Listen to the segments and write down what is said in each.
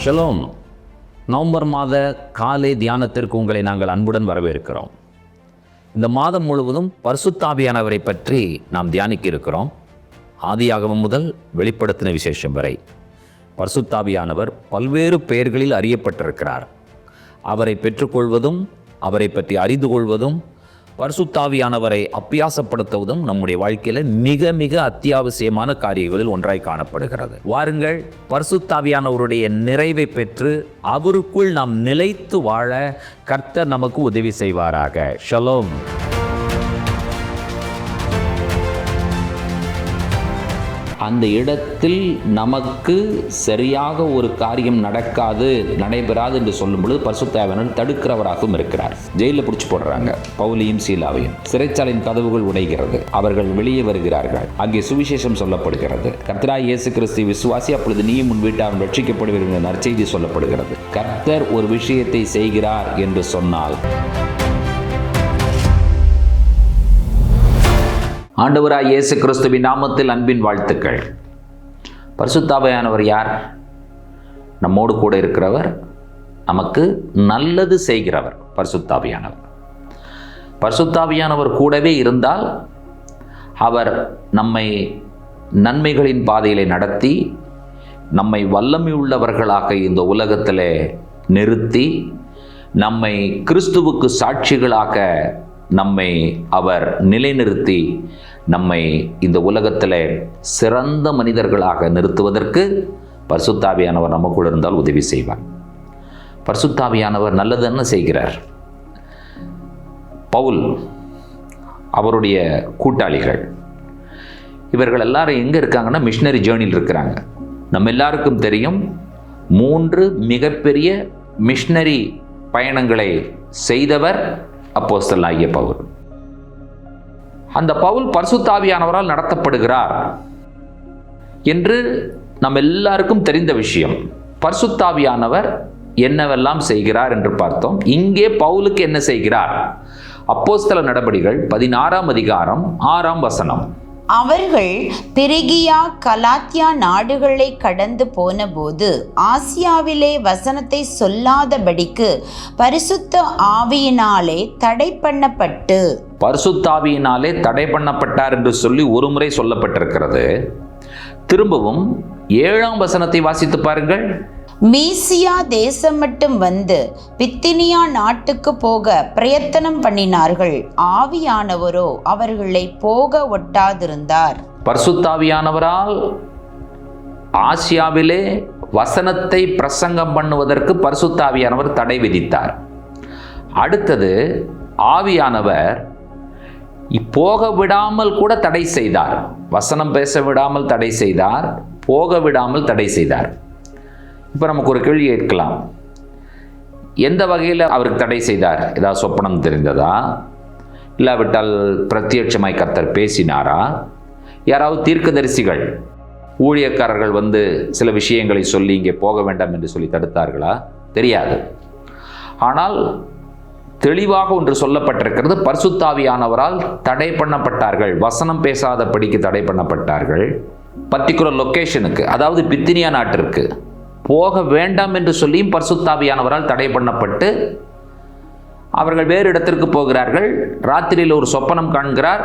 Shalom. November மாத காலை தியானத்திற்கு உங்களை நாங்கள் அன்புடன் வரவேற்கிறோம். இந்த மாதம் முழுவதும் பரிசுத்த ஆவியானவரை பற்றி நாம் தியானிக்க இருக்கிறோம். ஆதியாகமம் முதல் வெளிப்படுத்தின விசேஷம் வரை பரிசுத்த ஆவியானவர் பல்வேறு பெயர்களில் அறியப்பட்டிருக்கிறார். அவரை பெற்றுக்கொள்வதும் அவரை பற்றி அறிந்து கொள்வதும் பரிசுத்த ஆவியானவரை அப்பியாசப்படுத்துவதும் நம்முடைய வாழ்க்கையில் மிக மிக அத்தியாவசியமான காரியங்களில் ஒன்றாய் காணப்படுகிறது. வாருங்கள், பரிசுத்த ஆவியானவருடைய நிறைவை பெற்று அவருக்குள் நாம் நிலைத்து வாழ கர்த்தர் நமக்கு உதவி செய்வாராக. ஷலோம். அந்த இடத்தில் நமக்கு சரியாக ஒரு காரியம் நடைபெறாது என்று சொல்லும் பொழுது பரிசுத்த ஆவியானவர் தடுக்கிறவராகவும் இருக்கிறார். ஜெயிலில் பிடிச்சி போடுறாங்க பவுலையும் சீலாவையும். சிறைச்சாலையின் கதவுகள் உடைகிறது. அவர்கள் வெளியே வருகிறார்கள். அங்கே சுவிசேஷம் சொல்லப்படுகிறது. கர்த்தராகிய இயேசு கிறிஸ்து விசுவாசி, அப்பொழுது நீயும் உன் வீட்டாரும் ரட்சிக்கப்படுவீர்கள் என்ற நற்செய்தி சொல்லப்படுகிறது. கர்த்தர் ஒரு விஷயத்தை செய்கிறார் என்று சொன்னால் ஆண்டவராய் இயேசு கிறிஸ்துவின் நாமத்தில் அன்பின் வாழ்த்துக்கள். பரிசுத்த ஆவியானவர் யார்? நம்மோடு கூட இருக்கிறவர், நமக்கு நல்லது செய்கிறவர். பரிசுத்த ஆவியானவர். பரிசுத்த ஆவியானவர் கூடவே இருந்தால் அவர் நம்மை நன்மைகளின் பாதையிலே நடத்தி நம்மை வல்லமையுள்ளவர்களாக இந்த உலகத்திலே நிறுத்தி நம்மை கிறிஸ்துவுக்கு சாட்சிகளாக நம்மை அவர் நிலைநிறுத்தி நம்மை இந்த உலகத்தில் சிறந்த மனிதர்களாக நிறுத்துவதற்கு பரிசுத்த ஆவியானவர் நமக்குள்ள இருந்தால் உதவி செய்வார். பரிசுத்த ஆவியானவர் நல்லது என்ன செய்கிறார்? பவுல், அவருடைய கூட்டாளிகள், இவர்கள் எல்லாரும் எங்கே இருக்காங்கன்னா மிஷனரி ஜேர்னியில் இருக்கிறாங்க. நம்ம எல்லாருக்கும் தெரியும், 3 மிகப்பெரிய மிஷனரி பயணங்களை செய்தவர் அப்போஸ்தலனாகிய பவுல். அந்த பவுல் பரிசுத்த ஆவியானவரால் நடத்தப்படுகிறார் என்று நம்ம எல்லாருக்கும் தெரிந்த விஷயம். பரிசுத்த ஆவியானவர் என்னவெல்லாம் செய்கிறார் என்று பார்த்தோம். இங்கே பவுலுக்கு என்ன செய்கிறார்? அப்போஸ்தல நடபடிகள் 16ஆம் அதிகாரம் 6ஆம் வசனம். அவர்கள் பிரிகியா கலாத்தியா நாடுகளை கடந்து போனபோது ஆசியாவிலே வசனத்தை சொல்லாதபடிக்கு பரிசுத்த ஆவியினாலே தடை பண்ணப்பட்டு. பரிசுத்த ஆவியினாலே தடை பண்ணப்பட்டார் என்று சொல்லி ஒரு முறை சொல்லப்பட்டிருக்கிறது. திரும்பவும் 7ஆம் வசனத்தை வாசித்து பாருங்கள். மீசியா தேசம் மட்டும் வந்து பித்தினியா நாட்டுக்கு போக பிரயத்தனம் பண்ணினார்கள். ஆவியானவரோ அவர்களை போக ஒட்டாதிருந்தார். பரிசுத்த ஆவியானவரால் ஆசியாவிலே வசனத்தை பிரசங்கம் பண்ணுவதற்கு பரிசுத்த ஆவியானவர் தடை விதித்தார். அடுத்தது ஆவியானவர் போக விடாமல் கூட தடை செய்தார். வசனம் பேச விடாமல் தடை செய்தார், போக விடாமல் தடை செய்தார். இப்போ நமக்கு ஒரு கேள்வி கேட்கலாம், எந்த வகையில் அவருக்கு தடை செய்தார்? ஏதாவது சொப்பனம் தெரிந்ததா? இல்லாவிட்டால் பிரத்யட்சமாய் கர்த்தர் பேசினாரா? யாராவது தீர்க்கதரிசிகள், ஊழியக்காரர்கள் வந்து சில விஷயங்களை சொல்லி இங்கே போக வேண்டாம் என்று சொல்லி தடுத்தார்களா? தெரியாது. ஆனால் தெளிவாக ஒன்று சொல்லப்பட்டிருக்கிறது, பரிசுத்த ஆவியானவரால் தடை பண்ணப்பட்டார்கள். வசனம் பேசாதபடிக்கு தடை பண்ணப்பட்டார்கள். பர்டிகுலர் லொக்கேஷனுக்கு, அதாவது பித்தினியா நாட்டிற்கு போக வேண்டாம் என்று சொல்லியும் பரிசுத்த ஆவியானவரால் தடை பண்ணப்பட்டு அவர்கள் வேறு இடத்திற்கு போகிறார்கள். ராத்திரியில் ஒரு சொப்பனம் காண்கிறார்.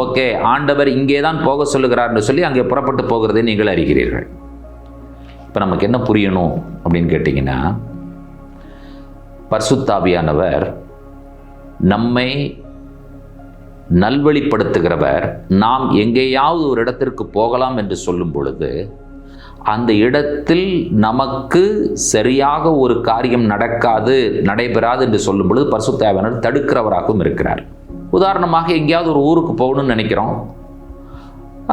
ஓகே, ஆண்டவர் இங்கே தான் போக சொல்லுகிறார் என்று சொல்லி அங்கே புறப்பட்டு போகிறதை நீங்கள் அறிகிறீர்கள். இப்போ நமக்கு என்ன புரியணும் அப்படின்னு கேட்டிங்கன்னா, பரிசுத்த ஆவியானவர் நம்மை நல்வழிப்படுத்துகிறவர். நாம் எங்கேயாவது ஒரு இடத்திற்கு போகலாம் என்று சொல்லும் பொழுது அந்த இடத்தில் நமக்கு சரியாக ஒரு காரியம் நடைபெறாது என்று சொல்லும் பொழுது பரிசுத்த ஆவியானவர் தடுக்கிறவராகவும் இருக்கிறார். உதாரணமாக, எங்கேயாவது ஒரு ஊருக்கு போகணும்னு நினைக்கிறோம்.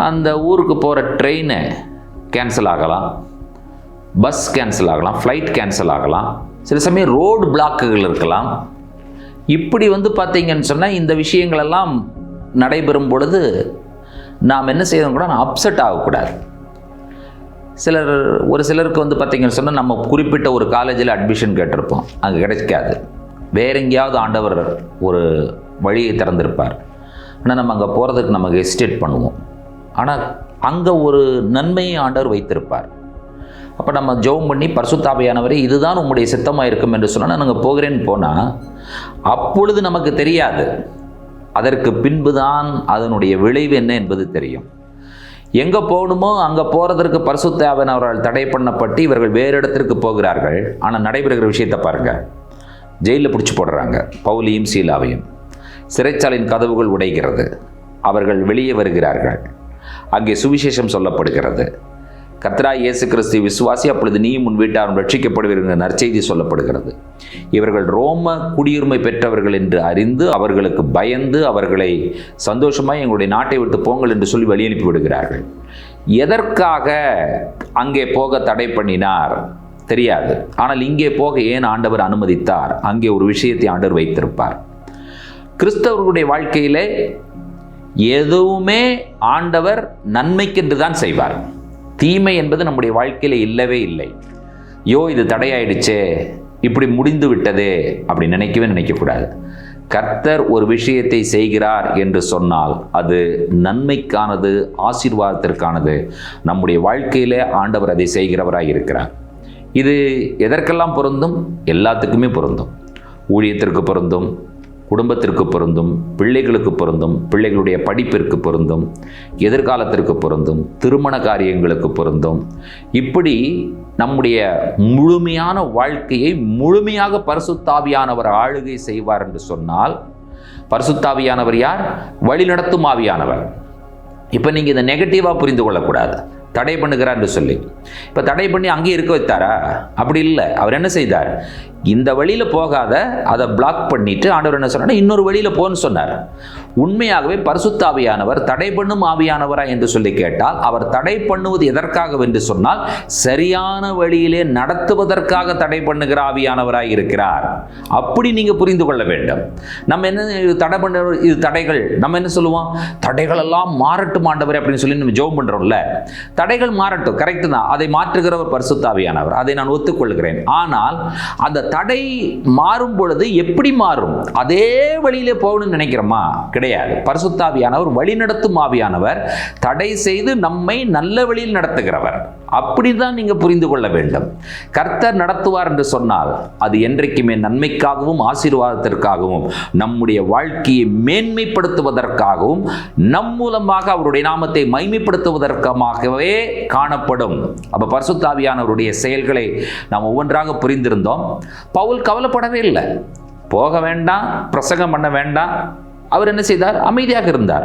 அந்த ஊருக்கு போகிற ட்ரெயினை கேன்சல் ஆகலாம், பஸ் கேன்சல் ஆகலாம், ஃப்ளைட் கேன்சல் ஆகலாம், சில சமயம் ரோடு பிளாக்குகள் இருக்கலாம். இப்படி பார்த்தீங்கன்னு சொன்னால் இந்த விஷயங்களெல்லாம் நடைபெறும் பொழுது நாம் என்ன செய்யணும் கூட, அப்செட் ஆகக்கூடாது. ஒரு சிலருக்கு பார்த்தீங்கன்னு சொன்னால் நம்ம குறிப்பிட்ட ஒரு காலேஜில் அட்மிஷன் கேட்டிருப்போம், அங்கே கிடைக்காது. வேற எங்கேயாவது ஆண்டவர் ஒரு வழியை திறந்திருப்பார். ஆனால் நம்ம அங்கே போகிறதுக்கு நம்ம ஹெசிடேட் பண்ணுவோம். ஆனால் அங்கே ஒரு நன்மையை ஆண்டவர் வைத்திருப்பார். அப்போ நம்ம ஜெபம் பண்ணி பரிசுத்தாவியானவரே இதுதான் உம்முடைய சித்தமாக இருக்கும் என்று சொன்னால் நாங்கள் போகிறேன்னு போனால் அப்பொழுது நமக்கு தெரியாது. அதற்கு பின்பு தான் அதனுடைய விளைவு என்ன என்பது தெரியும். எங்கே போகணுமோ அங்கே போகிறதற்கு பரிசுத்தாவியானவரால் தடை பண்ணப்பட்டு இவர்கள் வேறு இடத்திற்கு போகிறார்கள். ஆனால் நடைபெறுகிற விஷயத்தை பாருங்கள். ஜெயிலில் பிடிச்சி போடுறாங்க பவுலையும் சீலாவையும். சிறைச்சாலையின் கதவுகள் உடைகிறது. அவர்கள் வெளியே வருகிறார்கள். அங்கே சுவிசேஷம் சொல்லப்படுகிறது. கர்த்தராகிய இயேசு கிறிஸ்து விசுவாசி, அப்பொழுது நீயும் உன் வீட்டாரும் ரட்சிக்கப்படுவீர்கள் நற்செய்தி சொல்லப்படுகிறது. இவர்கள் ரோம குடியுரிமை பெற்றவர்கள் என்று அறிந்து அவர்களுக்கு பயந்து அவர்களை சந்தோஷமாக எங்களுடைய நாட்டை விட்டு போங்கள் என்று சொல்லி வழி அனுப்பி விடுகிறார்கள். எதற்காக அங்கே போக தடை பண்ணினார் தெரியாது. ஆனால் இங்கே போக ஏன் ஆண்டவர் அனுமதித்தார்? அங்கே ஒரு விஷயத்தை ஆண்டவர் வைத்திருப்பார். கிறிஸ்தவர்களுடைய வாழ்க்கையிலே எதுவுமே ஆண்டவர் நன்மைக்கென்று தான் செய்வார். தீமை என்பது நம்முடைய வாழ்க்கையில் இல்லவே இல்லை. இது தடையாயிடுச்சே, இப்படி முடிந்து விட்டதே அப்படி நினைக்கக்கூடாது. கர்த்தர் ஒரு விஷயத்தை செய்கிறார் என்று சொன்னால் அது நன்மைக்கானது, ஆசீர்வாதத்திற்கானது. நம்முடைய வாழ்க்கையிலே ஆண்டவர் அதை செய்கிறவராக இருக்கிறார். இது எதற்கெல்லாம் பொருந்தும்? எல்லாத்துக்குமே பொருந்தும். ஊழியத்திற்கு பொருந்தும், குடும்பத்திற்கு பொருந்தும், பிள்ளைகளுக்கு பொருந்தும், பிள்ளைகளுடைய படிப்பிற்கு பொருந்தும், எதிர்காலத்திற்கு பொருந்தும், திருமண காரியங்களுக்கு பொருந்தும். இப்படி நம்முடைய முழுமையான வாழ்க்கையை முழுமையாக பரிசுத்தாவியானவர் ஆளுகை செய்வார் என்று சொன்னால், பரிசுத்தாவியானவர் யார்? வழிநடத்தும் ஆவியானவர். இப்போ நீங்கள் இதை நெகட்டிவாக புரிந்து கொள்ளக்கூடாது. தடை பண்ணுகிறார் என்று சொல்லி இப்போ தடை பண்ணி அங்கேயே இருக்க வைத்தாரா? அப்படி இல்லை. அவர் என்ன செய்தார்? இந்த வழியில் போகாத, அதை பிளாக் பண்ணிட்டு ஆண்டவர் என்ன சொன்னார்? இன்னொரு வழியில் போன்னு சொன்னார். உண்மையாகவே பரிசுத்தாவியானவர் தடை பண்ணும் ஆவியானவரா என்று சொல்லி கேட்டால், அவர் தடை பண்ணுவது எதற்காக என்று சொன்னால் சரியான வழியிலே நடத்துவதற்காக தடை பண்ணுகிற ஆவியானவராக இருக்கிறார். அப்படி நீங்க புரிந்து கொள்ள வேண்டும். நம்ம என்ன தடை பண்ண, இது தடைகள், நம்ம என்ன சொல்லுவோம்? தடைகள் எல்லாம் மாறட்டும் ஆண்டவர் அப்படின்னு சொல்லி நம்ம ஜெபம் பண்றோம்ல. தடைகள் மாறட்டும், கரெக்ட் தான். அதை மாற்றுகிறவர் பரிசுத்தாவியானவர், அதை நான் ஒத்துக்கொள்கிறேன். ஆனால் அந்த தடை மாறும் பொழுது எப்படி மாறும்? அதே வழியிலே போகணும்னு நினைக்கிறோமா? கிடையாது. பரிசுத்தாவியானவர் வழிநடத்தும் ஆவியானவர், தடை செய்து நம்மை நல்ல வழியில் நடத்துகிறவர். அப்படிதான் நீங்க புரிந்து கொள்ள வேண்டும். கர்த்தர் நடத்துவார் என்று சொன்னால் அது என்றைக்குமே நன்மைக்காகவும் ஆசீர்வாதத்திற்காகவும் நம்முடைய வாழ்க்கையை மேன்மைப்படுத்துவதற்காகவும் நம் மூலமாக அவருடைய நாமத்தை மைமைப்படுத்துவதற்காகவே காணப்படும். அப்ப பரிசுத்தாவியானவருடைய செயல்களை நாம் ஒவ்வொன்றாக புரிந்திருந்தோம். பவுல் கவலைப்படவே இல்லை. போக வேண்டாம், பிரசங்கம் பண்ண வேண்டாம். அவர் என்ன செய்தார்? அமைதியாக இருந்தார்.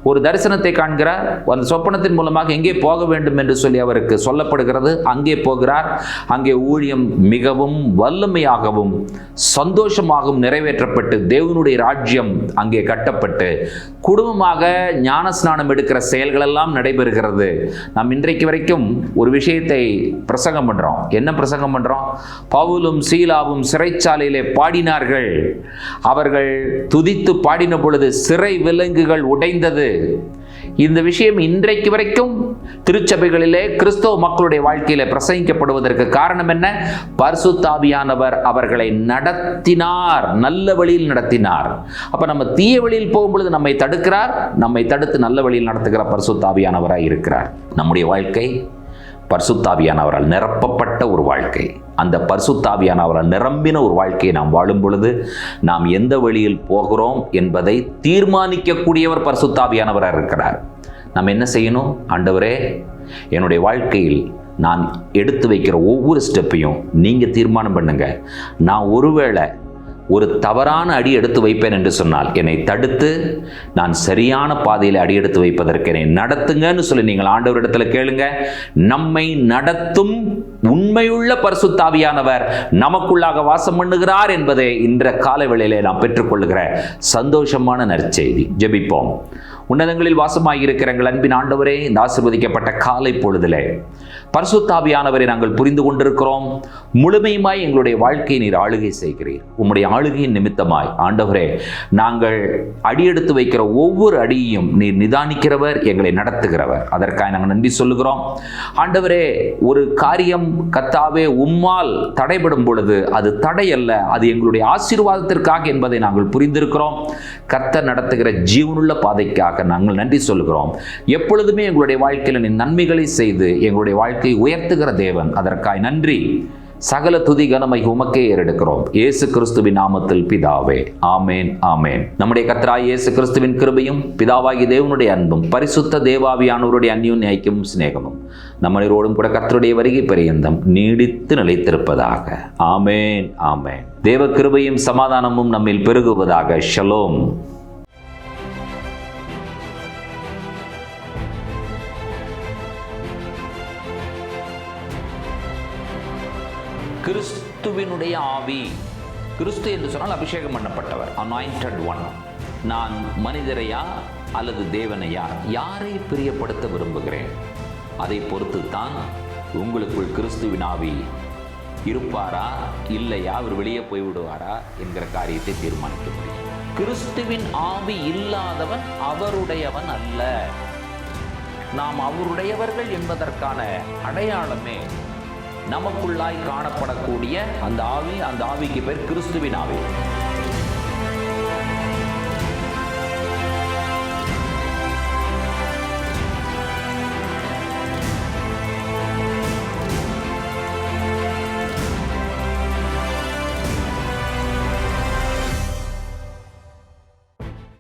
ஒரு தரிசனத்தை காண்கிறார். அந்த சொப்பனத்தின் மூலமாக எங்கே போக வேண்டும் என்று சொல்லி அவருக்கு சொல்லப்படுகிறது. அங்கே போகிறார். அங்கே ஊழியம் மிகவும் வல்லமையாகவும் சந்தோஷமாகவும் நிறைவேற்றப்பட்டு தேவனுடைய ராஜ்யம் அங்கே கட்டப்பட்டு குடும்பமாக ஞானஸ்நானம் எடுக்கிற செயல்கள் எல்லாம் நடைபெறுகிறது. நாம் இன்றைக்கு வரைக்கும் ஒரு விஷயத்தை பிரசங்கம் பண்றோம். என்ன பிரசங்கம் பண்றோம்? பவுலும் சீலாவும் சிறைச்சாலையிலே பாடினார்கள். அவர்கள் துதித்து பாடின பொழுது சிறை விலங்குகள் உடைந்தது. இந்த விஷயம் இன்றைக்கு வரைக்கும் திருச்சபைகளிலே கிறிஸ்தவ மக்களுடைய வாழ்க்கையில பிரசங்கிக்கப்படுவதற்கு காரணம் என்ன? பரிசுத்தாவியானவர் அவர்களை நடத்தினார், நல்ல வழியில் நடத்தினார். அப்ப நம்ம தீய வழியில் போகும்பொழுது நம்மை தடுக்கிறார், நம்மை தடுத்து நல்ல வழியில் நடத்துகிற பரிசுத்தாவியானவராய் இருக்கிறார். நம்முடைய வாழ்க்கை பரிசுத்தாவியானவரால் நிரப்பப்பட்ட ஒரு வாழ்க்கை. அந்த பரிசுத்தாவியானவரால் நிரம்பின ஒரு வாழ்க்கையை நாம் வாழும் பொழுது நாம் எந்த வழியில் போகிறோம் என்பதை தீர்மானிக்கக்கூடியவர் பரிசுத்தாவியானவராக இருக்கிறார். நாம் என்ன செய்யணும்? ஆண்டவரே, என்னுடைய வாழ்க்கையில் நான் எடுத்து வைக்கிற ஒவ்வொரு ஸ்டெப்பையும் நீங்க தீர்மானம் பண்ணுங்க. நான் ஒருவேளை ஒரு தவறான அடி எடுத்து வைப்பேன் என்று சொன்னால் என்னை தடுத்து நான் சரியான பாதையில் அடி எடுத்து வைப்பதற்கு என்னை நடத்துங்கன்னு சொல்லி நீங்கள் ஆண்டவரிடத்தில் கேளுங்க. நம்மை நடத்தும் உண்மையுள்ள பரிசுத்தாவியானவர் நமக்குள்ளாக வாசம் பண்ணுகிறார் என்பதை இன்ற கால வேளையிலே நாம் பெற்றுக்கொள்ளுகிற சந்தோஷமான நற்செய்தி. ஜெபிப்போம். உன்னதங்களில் வாசமாகியிருக்கிற எங்கள் அன்பின் ஆண்டவரே, இந்த ஆசீர்வதிக்கப்பட்ட காலை பொழுதிலே பரிசுத்தாவியானவரை நாங்கள் புரிந்து கொண்டிருக்கிறோம். முழுமையுமாய் எங்களுடைய வாழ்க்கையை நீர் ஆளுகை செய்கிறீர். உம்முடைய ஆளுகையின் நிமித்தமாய் ஆண்டவரே, நாங்கள் அடியெடுத்து வைக்கிற ஒவ்வொரு அடியையும் நீர் நிதானிக்கிறவர், எங்களை நடத்துகிறவர். அதற்காக நாங்கள் நன்றி சொல்லுகிறோம். ஆண்டவரே, ஒரு காரியம் கர்த்தாவே உம்மால் தடைபடும் பொழுது அது தடை அல்ல, அது எங்களுடைய ஆசீர்வாதத்திற்காக என்பதை நாங்கள் புரிந்திருக்கிறோம். கர்த்தர் நடத்துகிற ஜீவனுள்ள பாதைக்காக நாங்கள் நன்றி சொல்லுகிறோம். எப்பொழுதுமே எங்களுடைய வாழ்க்கையில் நீ நன்மைகளை செய்து எங்களுடைய வாழ்க்கையில் வாழ்க்கையை உயர்த்துகிற தேவன். அதற்காய் நன்றி. சகல துதி கனமை உமக்கே ஏறெடுக்கிறோம். இயேசு கிறிஸ்துவின் நாமத்தில் பிதாவே, ஆமேன், ஆமேன். நம்முடைய கர்த்தராகிய இயேசு கிறிஸ்துவின் கிருபையும் பிதாவாகிய தேவனுடைய அன்பும் பரிசுத்த தேவாவியானவருடைய அந்யோன்ய ஐக்கியமும் சிநேகமும் நம்மளோடும் கூட கர்த்தருடைய வருகை பரியந்தம் நீடித்து நிலைத்திருப்பதாக. ஆமேன், ஆமேன். தேவ கிருபையும் சமாதானமும் நம்மில் பெருகுவதாக. ஷலோம். கிறிஸ்துவினுடைய ஆவி. கிறிஸ்து என்று சொன்னால் அபிஷேகம் பண்ணப்பட்டவர், அனாயிண்டட் ஒன். நான் மனிதரையா அல்லது தேவனையா, யாரை பிரியப்படுத்த விரும்புகிறேன்? அதை பொறுத்து தான் உங்களுக்குள் கிறிஸ்துவின் ஆவி இருப்பாரா இல்லையா, அவர் வெளியே போய்விடுவாரா என்கிற காரியத்தை தீர்மானிக்க முடியும். கிறிஸ்துவின் ஆவி இல்லாதவன் அவருடையவன் அல்ல. நாம் அவருடையவர்கள் என்பதற்கான அடையாளமே நமக்குள்ளாய் காணப்படக்கூடிய அந்த ஆவி. அந்த ஆவிக்கு பேர் கிறிஸ்துவின் ஆவி.